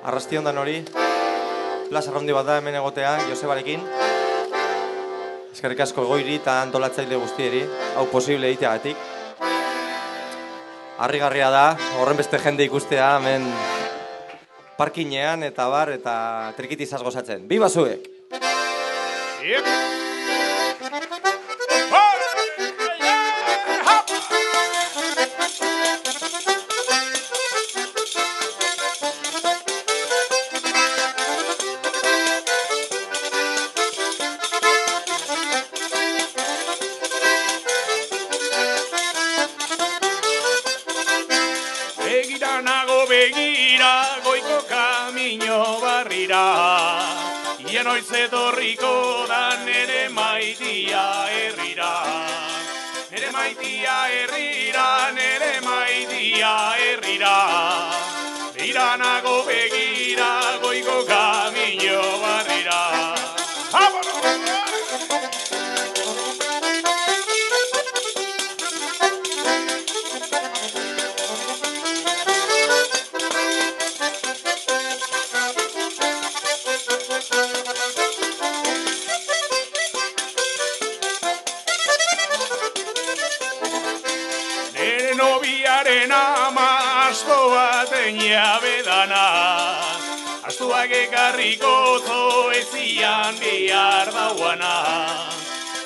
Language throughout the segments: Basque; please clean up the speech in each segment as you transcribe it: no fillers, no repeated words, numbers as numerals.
Arrasti ondan hori, plaza handi bat da hemen egotea, Josebarekin. Eskerrik asko Goiri eta antolatzaile guztieri, hau posible egiteagatik. Harrigarria da, horren beste jende ikustea, hemen parkinean eta bar eta trikitizaz gozatzen. Biba zuek! Begira goiko kamino barrira, ia noiz etorriko da nere maitia herrira. Nere maitia herrira, nere maitia herrira. Begira begira goiko kamino barrira. Nobiaren ama asto baten jabe dana, astuak ekarriko zo ezian bihar dauana.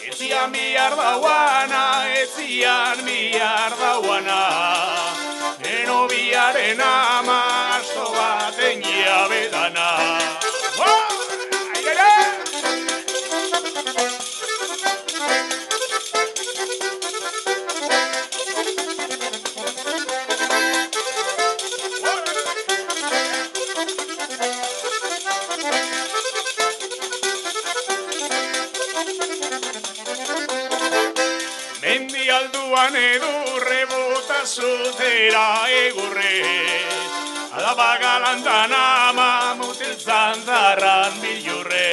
Ezian bihar dauana, ezian bihar dauana. Nobiaren ama asto baten jabe dana. Mendi alduan edurre bota zutera egurre, alaba galantan ama mutil zantarran bilurre.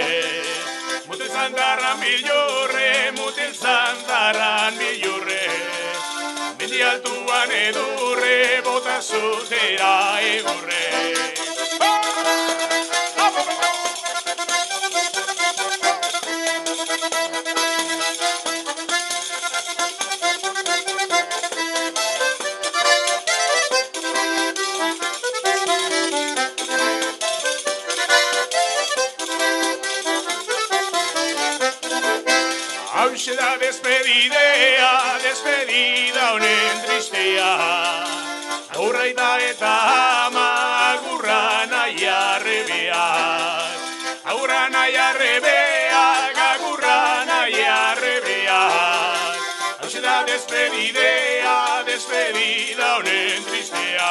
Mutil zantarran bilurre, mutil zantarran bilurre. Mendi alduan edurre bota zutera egurre. Hauxe da despedidea, despedida honen tristea. Aurraita eta ama agurra nahi arrebeak. Agurra nahi arrebeak, agurra nahi arrebeak. Hauxe da despedidea, despedida honen tristea.